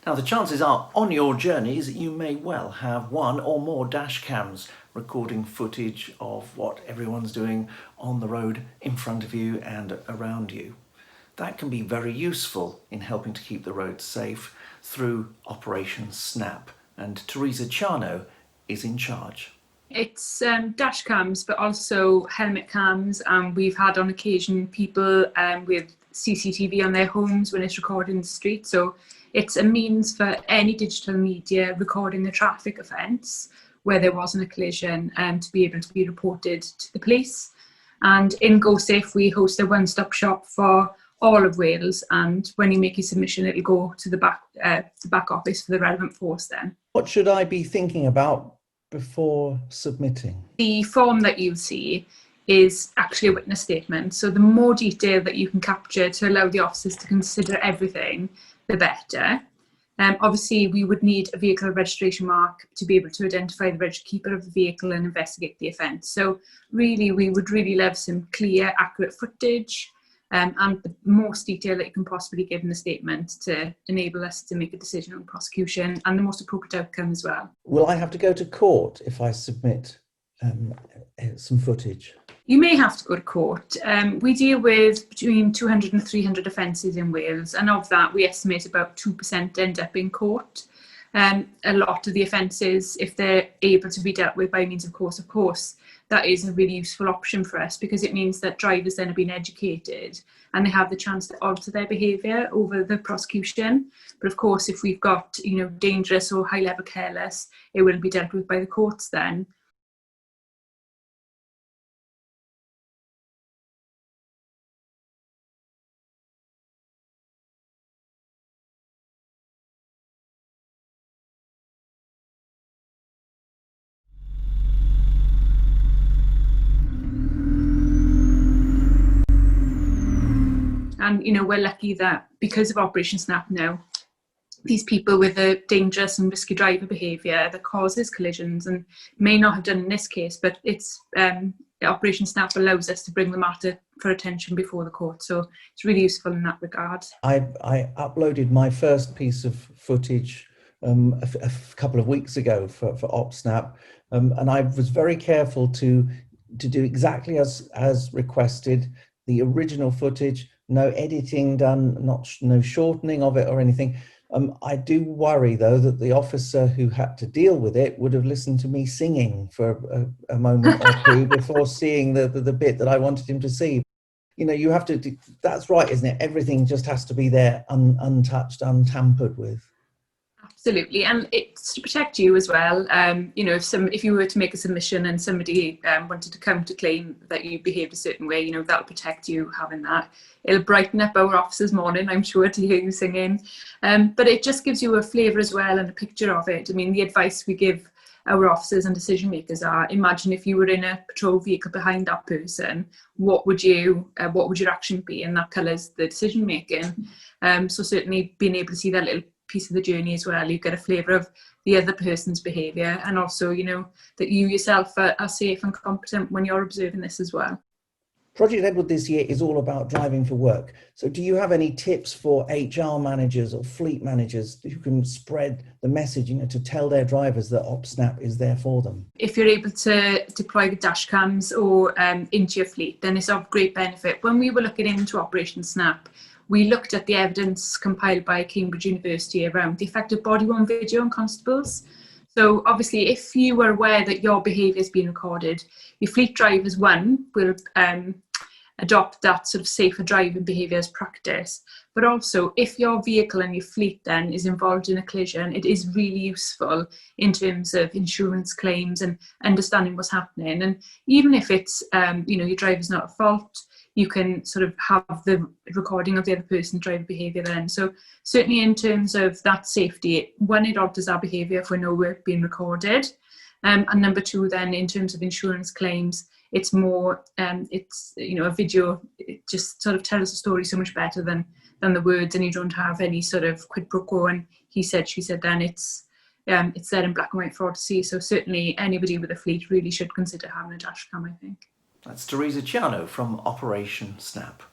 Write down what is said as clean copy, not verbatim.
Now, the chances are on your journeys you may well have one or more dash cams recording footage of what everyone's doing on the road in front of you and around you. That can be very useful in helping to keep the roads safe through Operation Snap, and Teresa Ciano is in charge. It's dash cams, but also helmet cams, and we've had on occasion people with CCTV on their homes when it's recording the street. So it's a means for any digital media recording a traffic offence where there wasn't a collision to be able to be reported to the police. And in GoSafe, we host a one-stop shop for all of Wales, and when you make your submission, it'll go to the back office for the relevant force then. What should I be thinking about before submitting? The form that you see is actually a witness statement. So the more detail that you can capture to allow the officers to consider everything, the better. Obviously, we would need a vehicle registration mark to be able to identify the registered keeper of the vehicle and investigate the offence. So really, we would really love some clear, accurate footage and the most detail that you can possibly give in the statement to enable us to make a decision on prosecution and the most appropriate outcome as well. Will I have to go to court if I submit some footage? You may have to go to court. We deal with between 200 and 300 offences in Wales, and of that we estimate about 2% end up in court. A lot of the offences, if they're able to be dealt with by means of course, that is a really useful option for us, because it means that drivers then have been educated and they have the chance to alter their behaviour over the prosecution. But of course, if we've got, dangerous or high-level careless, it will be dealt with by the courts then. And, we're lucky that because of Operation Snap now, these people with a dangerous and risky driver behaviour that causes collisions, and may not have done in this case, but it's Operation Snap allows us to bring the matter for attention before the court. So it's really useful in that regard. I uploaded my first piece of footage a couple of weeks ago for OpSnap, and I was very careful to do exactly as requested. The original footage, no editing done, no shortening of it or anything. I do worry, though, that the officer who had to deal with it would have listened to me singing for a moment or two before seeing the bit that I wanted him to see. You have to, that's right, isn't it? Everything just has to be there, untouched, untampered with. Absolutely, and it's to protect you as well. If you were to make a submission and somebody wanted to counterclaim that you behaved a certain way, that'll protect you having that. It'll brighten up our officers' morning, I'm sure, to hear you singing. But it just gives you a flavour as well and a picture of it. I mean, the advice we give our officers and decision makers are: imagine if you were in a patrol vehicle behind that person, what would your action be? And that colours the decision making. So certainly being able to see that little piece of the journey as well, you get a flavour of the other person's behaviour, and also that you yourself are safe and competent when you're observing this as well. Project Edward this year is all about driving for work. So do you have any tips for HR managers or fleet managers who can spread the message, to tell their drivers that OpSnap is there for them? If you're able to deploy the dash cams or into your fleet, then it's of great benefit. When we were looking into Operation Snap, we looked at the evidence compiled by Cambridge University around the effect of body-worn video on constables. So obviously, if you were aware that your behaviour is being recorded, your fleet drivers, one, will adopt that sort of safer driving behaviour as practice. But also, if your vehicle and your fleet then is involved in a collision, it is really useful in terms of insurance claims and understanding what's happening. And even if it's, your driver's not at fault, you can sort of have the recording of the other person's driver behaviour then. So certainly in terms of that safety, one, it alters our behaviour if we know we're being recorded. And number two, then, in terms of insurance claims, it's more, a video, it just sort of tells the story so much better than the words, and you don't have any sort of quid pro quo and he said, she said, then it's there in black and white for all to see. So certainly anybody with a fleet really should consider having a dash cam, I think. That's Teresa Ciano from Operation Snap.